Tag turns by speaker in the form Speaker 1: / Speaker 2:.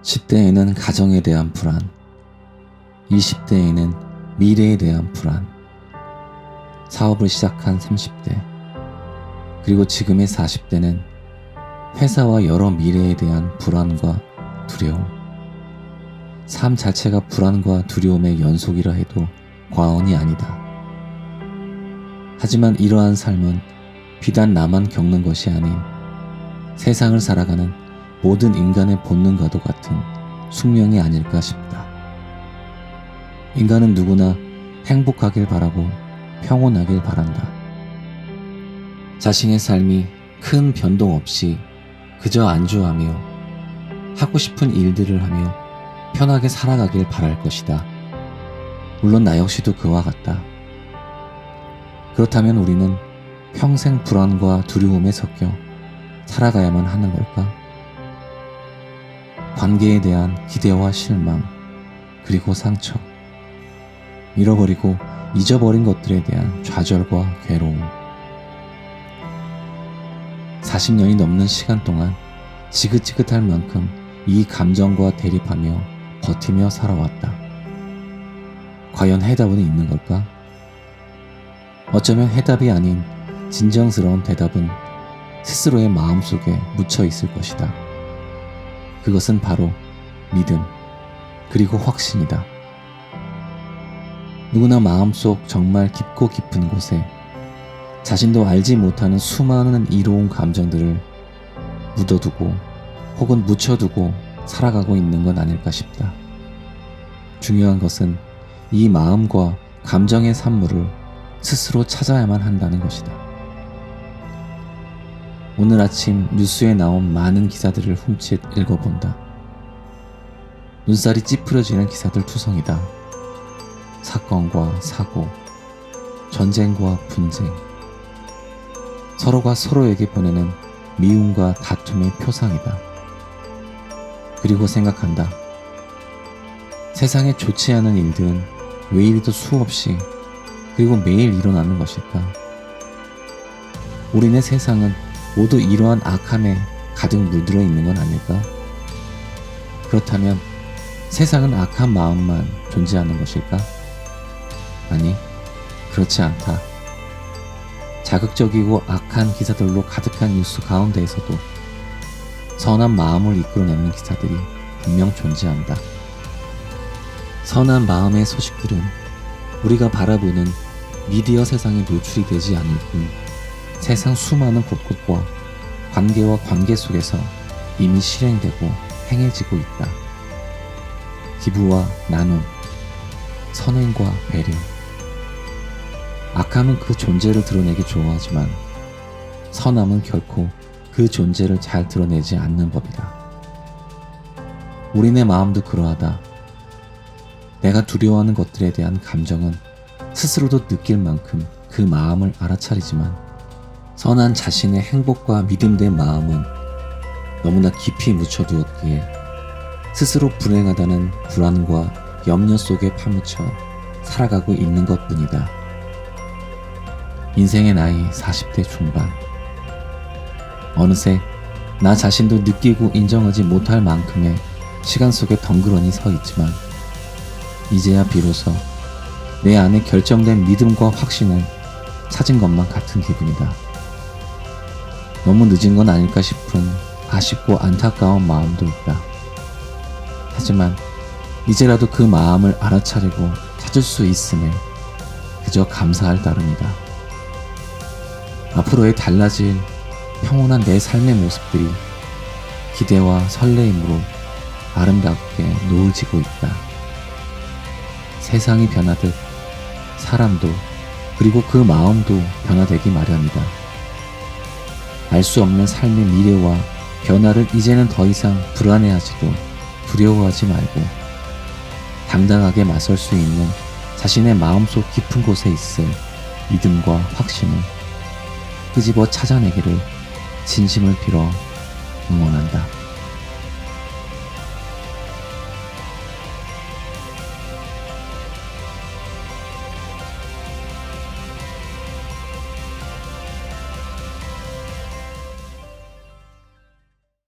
Speaker 1: 10대에는 가정에 대한 불안, 20대에는 미래에 대한 불안, 사업을 시작한 30대, 그리고 지금의 40대는 회사와 여러 미래에 대한 불안과 두려움. 삶 자체가 불안과 두려움의 연속이라 해도 과언이 아니다. 하지만 이러한 삶은 비단 나만 겪는 것이 아닌 세상을 살아가는 모든 인간의 본능과도 같은 숙명이 아닐까 싶다. 인간은 누구나 행복하길 바라고 평온하길 바란다. 자신의 삶이 큰 변동 없이 그저 안주하며 하고 싶은 일들을 하며 편하게 살아가길 바랄 것이다. 물론 나 역시도 그와 같다. 그렇다면 우리는 평생 불안과 두려움에 섞여 살아가야만 하는 걸까? 관계에 대한 기대와 실망, 그리고 상처, 잃어버리고 잊어버린 것들에 대한 좌절과 괴로움. 40년이 넘는 시간 동안 지긋지긋할 만큼 이 감정과 대립하며 버티며 살아왔다. 과연 해답은 있는 걸까? 어쩌면 해답이 아닌 진정스러운 대답은 스스로의 마음속에 묻혀 있을 것이다. 그것은 바로 믿음, 그리고 확신이다. 누구나 마음속 정말 깊고 깊은 곳에 자신도 알지 못하는 수많은 이로운 감정들을 묻어두고 혹은 묻혀두고 살아가고 있는 건 아닐까 싶다. 중요한 것은 이 마음과 감정의 산물을 스스로 찾아야만 한다는 것이다. 오늘 아침 뉴스에 나온 많은 기사들을 훔칫 읽어본다. 눈살이 찌푸려지는 기사들 투성이다. 사건과 사고, 전쟁과 분쟁, 서로가 서로에게 보내는 미움과 다툼의 표상이다. 그리고 생각한다. 세상에 좋지 않은 일들은 왜 이리도 수없이 그리고 매일 일어나는 것일까? 우리네 세상은 모두 이러한 악함에 가득 물들어 있는 건 아닐까? 그렇다면 세상은 악한 마음만 존재하는 것일까? 아니, 그렇지 않다. 자극적이고 악한 기사들로 가득한 뉴스 가운데에서도 선한 마음을 이끌어내는 기사들이 분명 존재한다. 선한 마음의 소식들은 우리가 바라보는 미디어 세상에 노출이 되지 않을 뿐 세상 수많은 곳곳과 관계와 관계 속에서 이미 실행되고 행해지고 있다. 기부와 나눔, 선행과 배려. 악함은 그 존재를 드러내기 좋아하지만 선함은 결코 그 존재를 잘 드러내지 않는 법이다. 우리네 마음도 그러하다. 내가 두려워하는 것들에 대한 감정은 스스로도 느낄 만큼 그 마음을 알아차리지만 선한 자신의 행복과 믿음된 마음은 너무나 깊이 묻혀두었기에 스스로 불행하다는 불안과 염려 속에 파묻혀 살아가고 있는 것뿐이다. 인생의 나이 40대 중반. 어느새 나 자신도 느끼고 인정하지 못할 만큼의 시간 속에 덩그러니 서 있지만 이제야 비로소 내 안에 결정된 믿음과 확신을 찾은 것만 같은 기분이다. 너무 늦은 건 아닐까 싶은 아쉽고 안타까운 마음도 있다. 하지만 이제라도 그 마음을 알아차리고 찾을 수 있음에 그저 감사할 따름이다. 앞으로의 달라질 평온한 내 삶의 모습들이 기대와 설레임으로 아름답게 노을지고 있다. 세상이 변하듯 사람도 그리고 그 마음도 변화되기 마련이다. 알 수 없는 삶의 미래와 변화를 이제는 더 이상 불안해하지도 두려워하지 말고 당당하게 맞설 수 있는 자신의 마음속 깊은 곳에 있을 믿음과 확신을 끄집어 찾아내기를 진심을 빌어 응원한다.